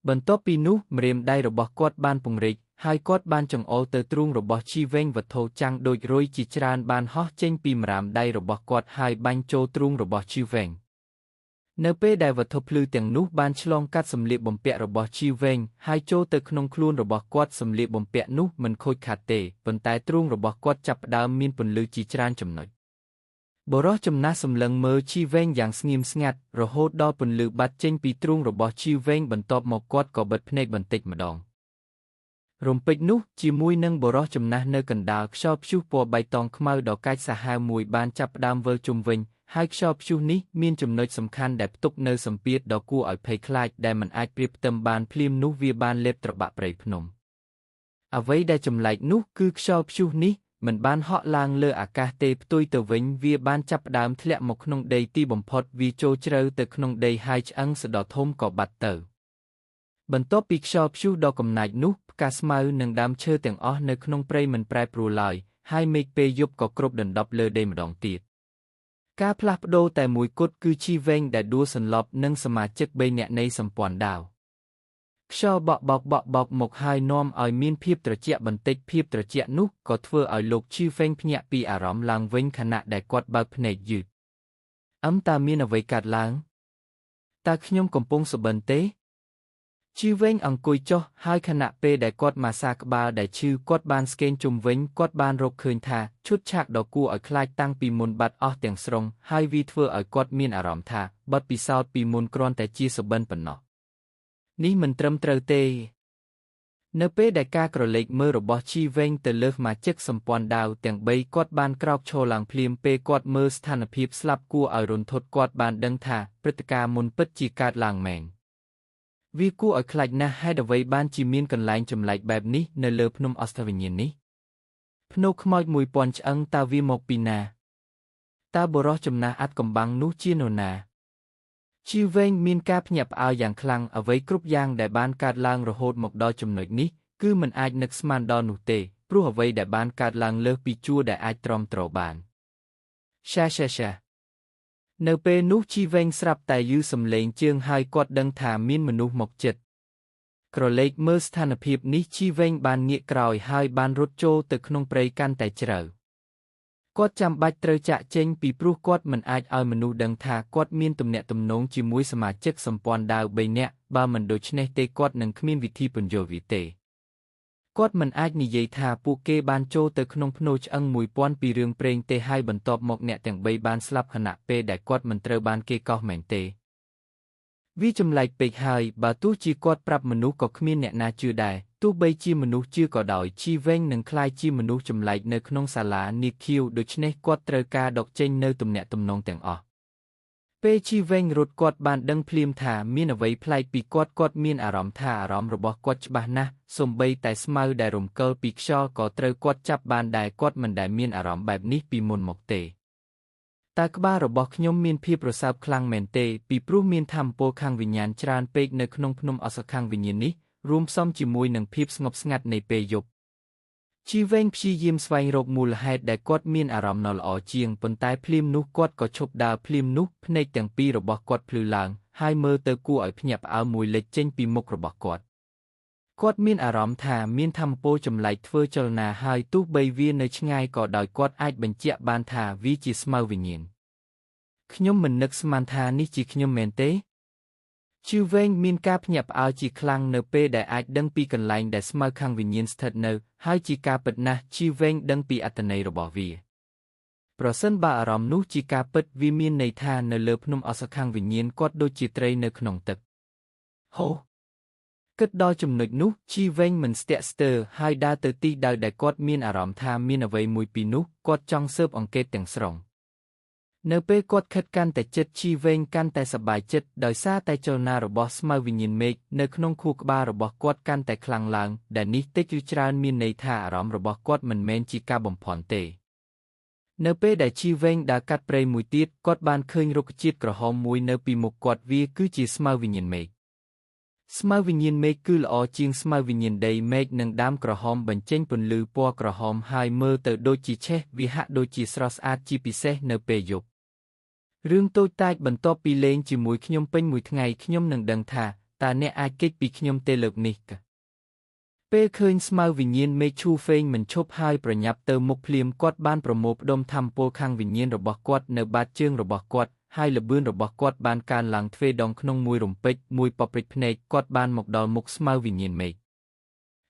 បន្ទាប់ពីនោះម្រាមដៃរបស់គាត់បានពង្រីកហើយគាត់បានចង្អុលទៅទ្រូងរបស់ជីវែងវត្ថុចាំងដូចរុយជាច្រើនបានហោះចេញពីម្រាមដៃរបស់គាត់ហើយបាញ់ចូលទ្រូងរបស់ជីវែងនៅពេលដែលវត្ថុភ្លឺទាំងនោះបានឆ្លងកាត់សម្លៀកបំពាក់របស់ជីវវែងហើយចូលទៅក្នុងខ្លួនរបស់គាត់សម្លៀកបំពាក់នោះមិនខូចខាតទេប៉ុន្តែទ្រូងរបស់គាត់ចាប់ផ្ដើមមានពន្លឺជាច្រើនចំណុចបុរសចំណាស់សម្លឹងមើលជីវវែងយ៉ាងស្ងៀមស្ងាត់រហូតដល់ពន្លឺបាត់ចេញពីទ្រូងរបស់ជីវវែងបន្ទាប់មកគាត់ក៏បិទភ្នែកបន្តិចម្ដងរំពេចនោះជាមួយនឹងបុរសចំណាស់នៅកណ្ដាលខ្យល់ព្យុះពណ៌បៃតងខ្មៅដ៏កាចសាហាវមួយបានចាប់ផ្ដើមវិលជុំវិញហើយខ្យល់ព្យុះនេះមានចំណុចសំខាន់ដែលផ្ទុកនៅសម្ពាធដ៏គួរឲ្យភ័យខ្លាចដែលមិនអាចប្រៀបផ្ទឹមបានភ្លាមនោះវាបានលេបត្របាក់ព្រៃភ្នំអ្វីដែលចម្លែកនោះគឺខ្យល់ព្យុះនេះមិនបានហក់ឡើងលើអាកាសទេផ្ទុយទៅវិញវាបានចាប់ផ្ដើមធ្លាក់មកក្នុងដីទីបំផុតវាចូលជ្រៅទៅក្នុងដីហើយឆ្អឹងស្ដ៏ធំក៏បាត់ទៅបន្ទាប់ពីខ្យល់ព្យុះដ៏កំណាចនោះផ្កាស្មៅនិងដើមឈើទាំងអស់នៅក្នុងព្រៃមិនប្រែប្រួលឡើយហើយមេឃពេលយប់ក៏គ្របដណ្ដប់លើដីម្ដងទៀតការផ្លាស់ប្ដូរតែមួយគត់គឺជីវែងដែលដួលសន្លប់និងសមាជិក3នាក់នៃសម្ព័ន្ធដាវខ្យល់បក់បោកមកហើយនាំឲ្យមានភាពត្រជាក់បន្តិចភាពត្រជាក់នោះក៏ធ្វើឲ្យលោកជីវែងភ្ញាក់ពីអារម្មណ៍ឡើងវិញខណៈដែលគាត់បើកភ្នែកយឺតតើមានអ្វីកើតឡើងតើខ្ញុំកំពុងសុបិនទេជីវែងអង្គុយចុះហើយខណៈពេលដែលគាត់ម៉ាស្សាក្បាលដែលឈឺគាត់បានស្កេនជុំវិញគាត់បានរកឃើញថាឈុតឆាកដ៏គួរឲ្យខ្លាចតាំងពីមុនបាត់អស់ទាំងស្រុងហើយវាធ្វើឲ្យគាត់មានអារម្មណ៍ថាបទពិសោធន៍ពីមុនគ្រាន់តែជាសុបិនប៉ុណ្ណោះនេះមិនត្រឹមត្រូវទេនៅពេលដែលការក្រឡេកមើលរបស់ជីវែងទៅលើសមាជិកសម្ព័ន្ធដាវទាំង3គាត់បានក្រោកឈរឡើងភ្លាមពេលគាត់មើលស្ថានភាពស្លាប់គួរឲ្យរន្ធត់គាត់បានដឹងថាព្រឹត្តិការណ៍មុនពិតជាកើតឡើងមែនវាគួរឲ្យខ្លាចណាស់ហេតុអ្វីបានជាមានកន្លែងចម្លែកបែបនេះនៅលើភ្នំអស្តវិញ្ញាណនេះភ្នូខ្មោច1000ឆ្អឹងតើវាមកពីណាតើបុរសចំណាស់អាត់កំបាំងនោះជានរណា ชีเวงมีนการพยับเอาอย่างคลังเอาไว้กรุบยางแต่บ้านการลางระโหดหมกดอจำหน่อยนี้คือมันอาจนึกสมานดอนุเตปรู้เอาไว้แต่บ้านการลางเลิกปีจัวแต่อาจตรอมตรอบานชาเนเปนุชีเวงสรับแต่ยื้อสำเลงเจียงไฮกอดดังถามมีนมนุษย์หมกเจ็ดกระเล็กเมื่อสถานภาพนี้ชีเวงบานเงียกรอยไฮบานรถโจตึกนงเปรยกันแต่เจอกอดจำบัดเตรจะเจงปีปรุกอดมันอาจเอามนุษย์ดังทากอดมีนตุ่มเนตุ่มนงจิมวยสมาชิกสัมปอนดาวใบเนะบามันโดชเนเตกอดหนึ่งขมิ้นวิธีปัญโยวิเตกอดมันอาจนิยายทาปูเกบานโจเตขนงพโนชอังมวยป้อนปีเรืองเปรงเตให้บรรทบหมกเนะแต่งใบบานสลับขณะเปแต่กอดมันเตรบานเกกอแมงเตวิจำไลเปกไฮบาตูจีกอดปรับมนุษย์ก็ขมิ้นเนะนาจือได้ตู้ใบจีมนุษย์จื้อก็ดอยชีเว้งหนึ่งคลายจีมนุษย์จำไลในขนงศาลานิคิวโดยชเนกอดเตรกาดอกเจงในตุ่มเนะตุ่มนงแต่งออกเปชีเว้งรถกอดบานดังพลีมถามีนเอาไว้พลายปีกอดมีนอารมณ์ท่าอารมณ์ระบบกอดฉบานะสมใบแต่สมาได้รมเกลปีกชอก็เตรกอดจับบานได้กอดมันได้มีนอารมณ์แบบนี้ปีมุนหมกเตตากบ้าระบบขยมมีนพีประสาบคลังเมนเตปีปรุมีนทำโปคังวิญญาณจรานเปกในขนมพนมอสคังวิญญาณนี้รวมซ่อมจิมวยหนึ่งพีบสงบสงัดในเปยบชีเวงพียิมสวายรบมูลเหตุได้กอดมีนอารมณ์นอลอเจียงปนตายพลิมนุกอดก็ชบดาวพลิมนุกพเนกแต่งปีระบบกอดพลือลางให้เมื่อเตอกู้อ่อยพยับเอามวยเล็กเจงปีมกระบบกอดมีนอารมณ์ถามีนทำโปจำไลเทอเจลนาให้ตู้ใบเวียนในช่างก็ดอยกอดไอบัญเจบานถาวิจิสมาวิญญาณขยมมันนึกสมานทานิจิขยมเมนเตชีเวงมีนกาพยับเอาจีคลังเนเปได้อาจดังปีกันไลน์ได้สมาคังวิญญาณสถัดเนให้จีกาปิดนะชีเวงดังปีอัตนัยระบวีเพราะสันบาอารมณ์นุจีกาปิดวิมีนในทานเนเลือพนมอสคังวิญญาณกอดโดยจิตรในขนมตึกโฮกึดดอยจุ่มหนุนุชีเวงมันสเตสเตอร์ให้ดาเตอร์ตีดาวได้กอดมีนอารมณ์ทามีนเอาไว้มวยปีนุกอดจังเซิร์ฟอังเกตแต่งสรงเนเปกดขัดกันแต่เจ็ดชีเวงกันแต่สบายเจ็ดโดยซาแต่เจ้านาระบอสมาวิญญาณเมกเนขนงคูกบาระบอกกดกันแต่คลังลางแต่นิเตกิจรานมีในท่าอารมณ์ระบอกกดมันเมนจิกาบ่มผ่อนเตเนเปได้ชีเวงดากัดเปรย์มวยตีดกดบานเคยรุกจิตกระหอมมวยเนปีมุกกดวีคือจีสมาวิญญาณเมกสมาวิญญาณเมกคือละอจิงสมาวิญญาณใดเมกนังดามกระหอมบันเจงปนลือปัวกระหอมไฮเมอร์เตอโดจีเชวิหะโดจีสรสอาจีปิเซเนเปยกเรื่องโตใต้บรรทบปีเลงจิมวยขยมเป็นมวยไงขยมหนึ่งดังท่าตาเนอาเกตปีขยมเตเลิกนิกเป้เคยสมาวิญญาณเมชูเฟงมันชบไฮประยับเติมมุกเพลียมกอดบ้านประโมบดมทำโปคังวิญญาณระบอกกอดเนบาดเจืองระบอกกอดไฮระเบือนระบอกกอดบ้านการหลังเทดองขนงมวยรมเป็ดมวยปอปริพเนกกอดบ้านหมกดอลมุกสมาวิญญาณเมก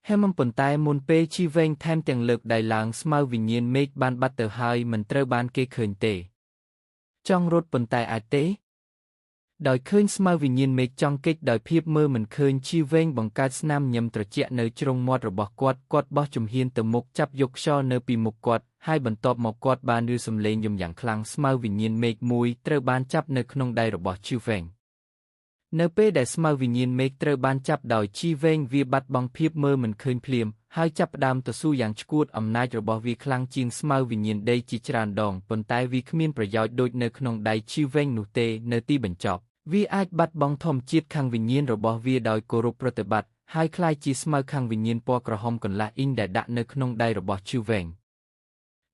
ให้มันปนตายมุนเป้ชีเวงแทมแต่งเลิกได้หลังสมาวิญญาณเมกบ้านบัตเตอร์ไฮมันเตอบ้านเกเคยเตจ้องรถปนตายอาเต้ดอยเคยสมาวิญญาณเมกจ้องเก็กดอยเพียบเมื่อมันเคยชีเวงบังการสนามยำตระเจาะเนจรงมอดระบอกกอดบอจุมเฮียนเตมุกจับยกช่อเนปีมุกกอดให้บรรทบหมอกกอดบานดูสำเลงยมอย่างคลังสมาวิญญาณเมกมวยเตรบานจับเนขนงได้ระบอกชีเวงเนเป้ได้สมาวิญญาณเมกเตรบานจับดอยชีเวงวีบัดบังเพียบเมื่อมันเคยเพลียมให้จับดามต่อสู้อย่างชกูดอำนาจระบบวิคลังจีนสมาวิญญาณได้จิจรานดองปนตายวิขมิ้นประโยชน์โดยเนขนงได้ชีเวงนุเตเนตีบรรจบวิอาจบัดบังทอมจิตขังวิญญาณระบบวิโดยโกรุปปฏิบัติให้คลายจีสมาขังวิญญาณปอกระหอมกันละอิงแต่ดะเนขนงได้ระบบชีเวง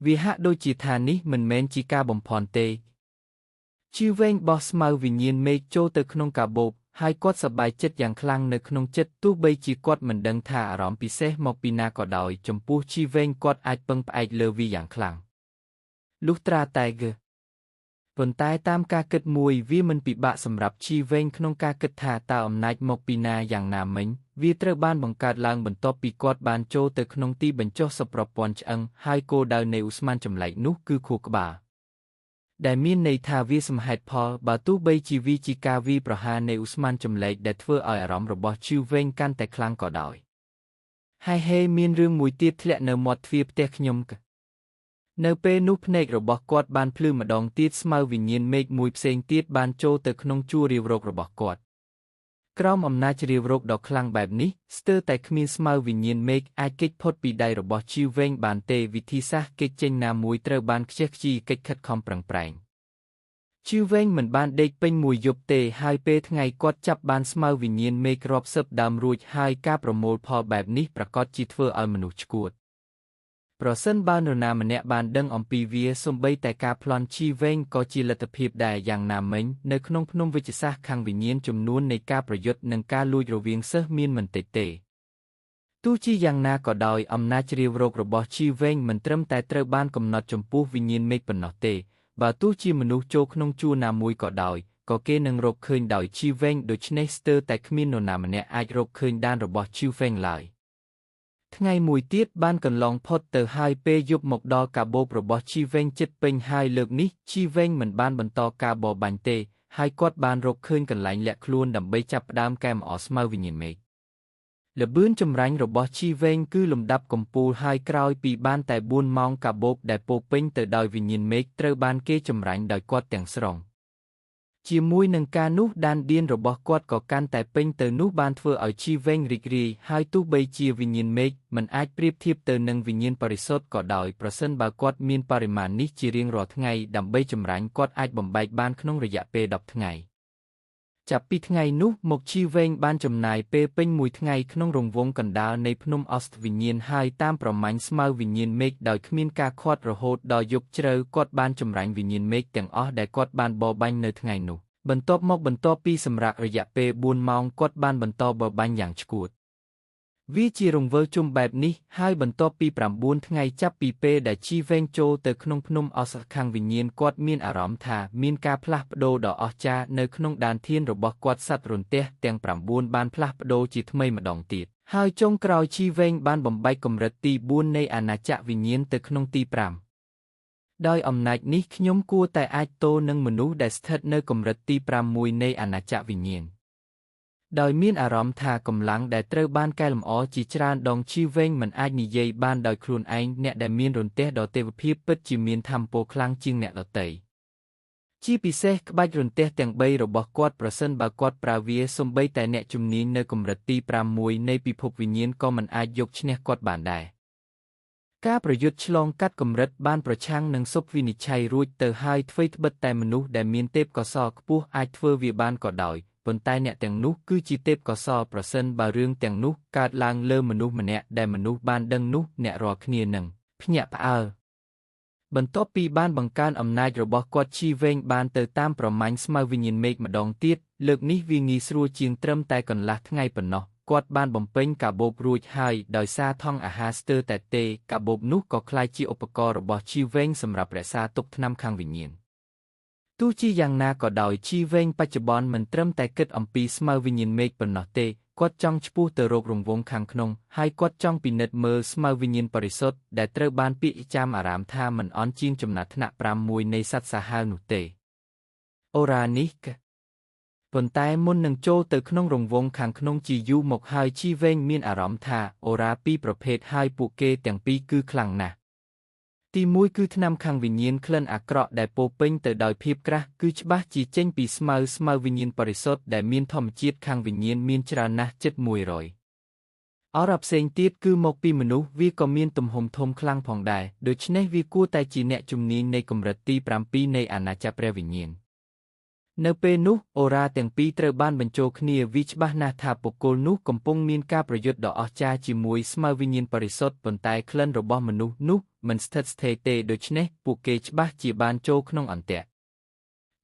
วิหะโดยจิตานี้มันเมนจิกาบ่มพรเตชีเวงบอสมาวิญญาณเมกโจเตขนงกาบบให้กอดสบายเจ็ดอย่างคลังในขนมเจ็ดตู้ใบจีกอดมันดังท่าอารมณ์พิเศษมอกปีนาก็ดอยจมพูชีเวงกอดอาจเปิงไปเลวีอย่างคลังลูกตราไตเกผลตายตามการเกิดมวยวิมันปิบะสำหรับชีเวงขนมการเกิดท่าตาอำนาจมอกปีนาอย่างนามิงวิเตอร์บ้านบังการลางบรรทบปีกอดบานโจเตขนมตีบรรจบสปรปอนจังไฮโกดาวในอุสมานจำไหลนุคือคูกบาได้มีในทาวิสมหัดพอบาตุใบจีวีจิกาวีประหารในอุสมานจำเล็กได้เทออารมณ์ระบอบชิวเวงกันแต่คลังก็ได้ให้เฮมีนเรื่องมวยตีดและเนมอดฟีบเตขยมกเนเปนุพเนกระบอกกอดบานพลื้มมาดองตีดสมาวิญญาณเมกมวยเซงตีดบานโจเตขนงจูริวโรกระบอกกอดกล้อมอำนาจริวโรกดอกคลังแบบนี้สเตอร์แต่ขมีสมาวิญญาณเมกอาเกตพดปีได้ระบอกชิวเวงบานเตวิธีซะเกตเจงนามวยเตอร์บานเชกจีเกตขัดคอมปรังแปรงช ជឿវែងមិនបានដេកពេញមួយយប់ទេហើយពេលថ្ងៃគាត់ចាប់បានស្មៅវិញ្ញាណមេឃរាប់សិបដើមរួចហើយការប្រមូលផលបែបនេះប្រកាសជាធ្វើឲ្យមនុស្សឆ្កួតប្រសិនបើនរណាម្នាក់បានដឹងអំពីវាសូម្បីតែការប្លន់ជីវែងក៏ជាលទ្ធភាពដែរយ៉ាងណាមិញនៅក្នុងភ្នំវិទ្យាសាស្ត្រខាងវិញ្ញាណចំនួននៃការប្រយុទ្ធនិងការលួចរវាងសិស្សមានមិនតិចទេទោះជាយ៉ាងណាក៏ដោយអំណាចរាវរករបស់ជីវែងមិនត្រឹមតែត្រូវបានកំណត់ចំពោះវិញ្ញាណមេឃប៉ុណ្ណោះទេបើទោះជាមនុស្សចូលក្នុងជួរណាមួយក៏ដោយក៏គេនឹងរកឃើញដោយជីវែងដូច្នេះស្ទើរតែគ្មាននរណាម្នាក់អាចរកឃើញដានរបស់ជីវែងឡើយថ្ងៃមួយទៀតបានកន្លងផុតទៅហើយពេលយប់មកដល់កាបូបរបស់ជីវែងជិតពេញហើយលើកនេះជីវែងមិនបានបន្តការបរបាញ់ទេហើយគាត់បានរកឃើញកន្លែងលាក់ខ្លួនដើម្បីចាប់ផ្ដើមកែមអស្មៅវិញ្ញាណមេឃល្បឿនចម្រាញ់របស់ជីវែងគឺលំដាប់កំពូលហើយក្រោយពីបានតែ4ម៉ោងកាបូបដែលពោពេញទៅដោយវិញ្ញាណមេឃត្រូវបានគេចម្រាញ់ដោយគាត់ទាំងស្រុងជាមួយនឹងការនោះដានឌៀនរបស់គាត់ក៏កាន់តែពេញទៅនោះបានធ្វើឲ្យជីវែងរីករាយហើយទោះបីជាវិញ្ញាណមេឃមិនអាចប្រៀបធៀបទៅនឹងវិញ្ញាណបរិសុទ្ធក៏ដោយប្រសិនបើគាត់មានបរិមាណនេះជារៀងរាល់ថ្ងៃដើម្បីចម្រាញ់គាត់អាចបំបែកបានក្នុងរយៈពេល10ថ្ងៃចាប់ពីថ្ងៃនោះមកជីវែងបានចំណាយពេលពេញមួយថ្ងៃក្នុងរង្វង់កណ្ដាលនៃភ្នំអស្តវិញ្ញាណហើយតាមប្រមាញ់ស្មៅវិញ្ញាណមេឃដោយគ្មានការខាត់រហូតដល់យប់ជ្រៅគាត់បានចម្រាញ់វិញ្ញាណមេឃទាំងអស់ដែលគាត់បានបរបាញ់នៅថ្ងៃនោះបន្ទាប់ពីសម្រាករយៈពេល4ម៉ោងគាត់បានបន្តបរបាញ់យ៉ាងឆ្កួតវាជារង្វើជុំបែបនេះហើយបន្ទាប់ពី9ថ្ងៃចាប់ពីពេលដែលជីវែងចូលទៅក្នុងភ្នំអស្តខាងវិញ្ញាណគាត់មានអារម្មណ៍ថាមានការផ្លាស់ប្ដូរដ៏អស្ចារ្យនៅក្នុងដានធានរបស់គាត់សត្វរន្ទះទាំង9បានផ្លាស់ប្ដូរជាថ្មីម្ដងទៀតហើយចុងក្រោយជីវែងបានបំបែកកម្រិតទី4នៃអាណាចក្រវិញ្ញាណទៅក្នុងទី5ដោយអំណាចនេះខ្ញុំគួរតែអាចទោនឹងមនុស្សដែលស្ថិតនៅកម្រិតទី6នៃអាណាចក្រវិញ្ញាណដោយមានអារម្មណ៍ថាកម្លាំងដែលត្រូវបានកែលម្អជាច្រើនដងជីវែងមិនអាចនិយាយបានដោយខ្លួនឯងអ្នកដែលមានរន្ទះដ៏ទេវភាពពិតជាមានថាមពលខ្លាំងជាងអ្នកដទៃជាពិសេសក្បាច់រន្ទះទាំង3របស់គាត់ប្រសិនបើគាត់ប្រើវាសូម្បីតែអ្នកជំនាញនៅកម្រិតទី6នៃពិភពវិញ្ញាណក៏មិនអាចយកឈ្នះគាត់បានដែរការប្រយុទ្ធឆ្លងកាត់កម្រិតបានប្រឆាំងនឹងសុបវិនិច្ឆ័យរួចទៅហើយអ្វីត្បិតតែមនុស្សដែលមានទេពកោសល្យខ្ពស់អាចធ្វើវាបានក៏ដោយប៉ុន្តែអ្នកទាំងនោះគឺជាទេពកោសល្យប្រសិនបើរឿងទាំងនោះកើតឡើងលើមនុស្សម្នាក់ដែលមនុស្សបានដឹងនោះអ្នករាល់គ្នានឹងភ្ញាក់ផ្អើលបន្ទាប់ពីបានបង្កើនអំណាចរបស់គាត់ជីវែងបានទៅតាមប្រមាញ់ស្មៅវិញ្ញាណមេឃម្ដងទៀតលើកនេះវាងាយស្រួលជាងត្រឹមតែកន្លះថ្ងៃប៉ុណ្ណោះគាត់បានបំពេញកាបូបរួចហើយដោយសារថង់អាហារស្ទើរតែទេកាបូបនោះក៏ក្លាយជាឧបករណ៍របស់ជីវែងសម្រាប់រក្សាទុកថ្នាំខាងវិញ្ញាណទោះជាយ៉ាងណាក៏ដោយជីវែងបច្ចុប្បន្នមិនត្រឹមតែគិតអំពីស្មៅវិញ្ញាណមេឃប៉ុណ្ណោះទេគាត់ចង់ឆ្ពោះទៅរករង្វង់ខាងក្នុងហើយគាត់ចង់ពិនិត្យមើលស្មៅវិញ្ញាណបរិសុទ្ធដែលត្រូវបានពាក្យចាំអារាមថាមិនអន់ជាងចំណាត់ថ្នាក់6នៃសត្វសាហាវនោះទេអូរ៉ានេះប៉ុន្តែមុននឹងចូលទៅក្នុងរង្វង់ខាងក្នុងជាយូរមកហើយជីវែងមានអារម្មណ៍ថាអូរ៉ាពីរប្រភេទហើយពួកគេទាំងពីរគឺខ្លាំងណាស់ទី1គឺថ្នាំខាងវិញ្ញាណក្លិនអាក្រក់ដែលពោពេញទៅដោយភាពក្រាស់គឺច្បាស់ជាចេញពីស្មៅវិញ្ញាណបរិសុទ្ធដែលមានធម្មជាតិខាងវិញ្ញាណមានច្រើនណាស់ជិត100អរ៉ាផ្សេងទៀតគឺមកពីមនុស្សវាក៏មានទំហំធំខ្លាំងផងដែរដូច្នេះវាគួរតែជាអ្នកជំនាញនៃកម្រិតទី7នៃអាណាចក្រព្រះវិញ្ញាណនៅពេលនោះអូរ៉ាទាំងពីរត្រូវបានបញ្ចូលគ្នាវាច្បាស់ណាស់ថាបុគ្គលនោះកំពុងមានការប្រយុទ្ធដ៏អស្ចារ្យជាមួយស្មៅវិញ្ញាណបរិសុទ្ធប៉ុន្តែក្លិនរបស់មនុស្សនោះមិនស្ថិតស្ថេរទេដូច្នេះពួកគេច្បាស់ជាបានចូលក្នុងអន្ទាក់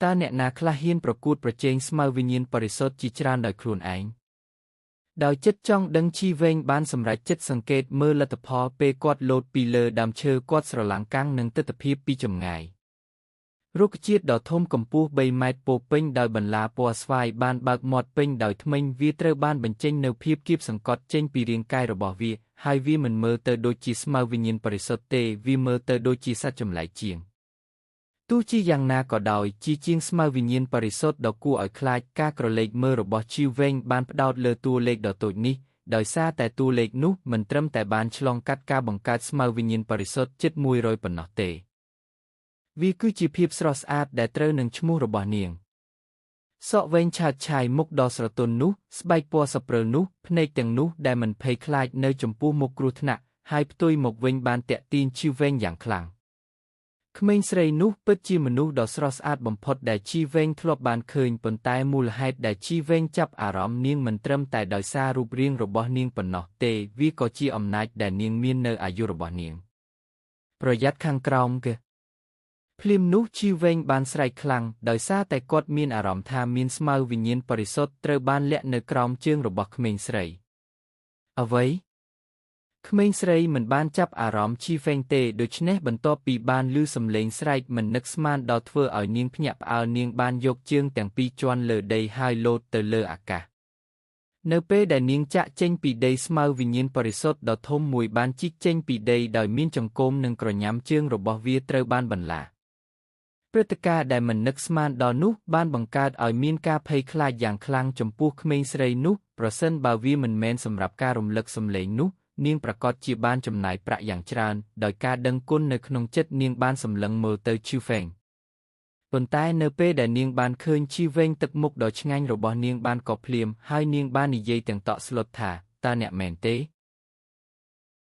តើអ្នកណាខ្លះហ៊ានប្រកួតប្រជែងស្មៅវិញ្ញាណបរិសុទ្ធជាច្រើនដោយខ្លួនឯងដោយចិត្តចង់ដឹងជីវែងបានសម្រេចចិត្តសង្កេតមើលលទ្ធផលពេលគាត់លោតពីលើដើមឈើគាត់ស្រឡាំងកាំងនឹងទិដ្ឋភាពពីចម្ងាយរុក្ខជាតិដ៏ធំកម្ពស់3ម៉ែត្រពោពេញដោយបន្លាពណ៌ស្វាយបានបើកមាត់ពេញដោយធ្មេញវាត្រូវបានបញ្ចេញនូវភាពគៀបសង្កត់ចេញពីរាងកាយរបស់វាហើយវាមិនមើលទៅដូចជាស្មៅវិញ្ញាណបរិសុទ្ធទេវាមើលទៅដូចជាសត្វចម្លែកជាងទោះជាយ៉ាងណាក៏ដោយជាងស្មៅវិញ្ញាណបរិសុទ្ធដ៏គួរឲ្យខ្លាចការក្រឡេកមើលរបស់ជីវែងបានផ្ដោតលើតួលេខដ៏តូចនេះដោយសារតែតួលេខនោះមិនត្រឹមតែបានឆ្លងកាត់ការបង្កើតស្មៅវិញ្ញាណបរិសុទ្ធជិត100ប៉ុណ្ណោះទេវាគឺជាភាពស្រស់ស្អាតដែលត្រូវនឹងឈ្មោះរបស់នាងសក់វែងឆើតឆាយមុខដ៏ស្រទន់នោះស្បែកពណ៌សព្រិលនោះភ្នែកទាំងនោះដែលមិនភ័យខ្លាចនៅចំពោះមុខគ្រោះថ្នាក់ហើយផ្ទុយមកវិញបានតាក់ទាញជីវែងយ៉ាងខ្លាំង ក្មេងស្រីនោះពិតជាមនុស្សដ៏ស្រស់ស្អាតបំផុតដែលជីវែងធ្លាប់បានឃើញប៉ុន្តែមូលហេតុដែលជីវែងចាប់អារម្មណ៍នាងមិនត្រឹមតែដោយសាររូបរាងរបស់នាងប៉ុណ្ណោះទេវាក៏ជាអំណាចដែលនាងមាននៅអាយុរបស់នាងប្រយ័ត្នខាងក្រោមគឺភ្លាមនោះជីវែងបានស្រែកខ្លាំងដោយសារតែគាត់មានអារម្មណ៍ថាមានស្មៅវិញ្ញាណបរិសុទ្ធត្រូវបានលាក់នៅក្រោមជើងរបស់ក្មេងស្រីអ្វីក្មេងស្រីមិនបានចាប់អារម្មណ៍ជីវែងទេដូច្នេះបន្ទាប់ពីបានឮសំឡេងស្រែកមិននឹកស្មានដល់ធ្វើឲ្យនាងភ្ញាក់ផ្អើលនាងបានយកជើងទាំងពីរជាន់លើដីហើយលោតទៅលើអាកាសនៅពេលដែលនាងចាក់ចេញពីដីស្មៅវិញ្ញាណបរិសុទ្ធដ៏ធំមួយបានជីកចេញពីដីដោយមានចង្កូមនិងក្រញាំជើងរបស់វាត្រូវបានបន្លាព្រឹត្តិការណ៍ដែលមិននឹកស្មានដល់នោះបានបង្កើតឲ្យមានការភ័យខ្លាចយ៉ាងខ្លាំងចំពោះក្មេងស្រីនោះប្រសិនបើវាមិនមែនសម្រាប់ការរំលឹកសំឡេងនោះនាងប្រកាសជាបានចំណាយប្រាក់យ៉ាងច្រើនដោយការដឹងគុណនៅក្នុងចិត្តនាងបានសម្លឹងមើលទៅឈីវែងប៉ុន្តែនៅពេលដែលនាងបានឃើញឈីវែងទឹកមុខដ៏ឆ្ងាញ់របស់នាងបានក៏ភ្លាមហើយនាងបាននិយាយទាំងតក់ស្លុតថាតើអ្នកមែនទេ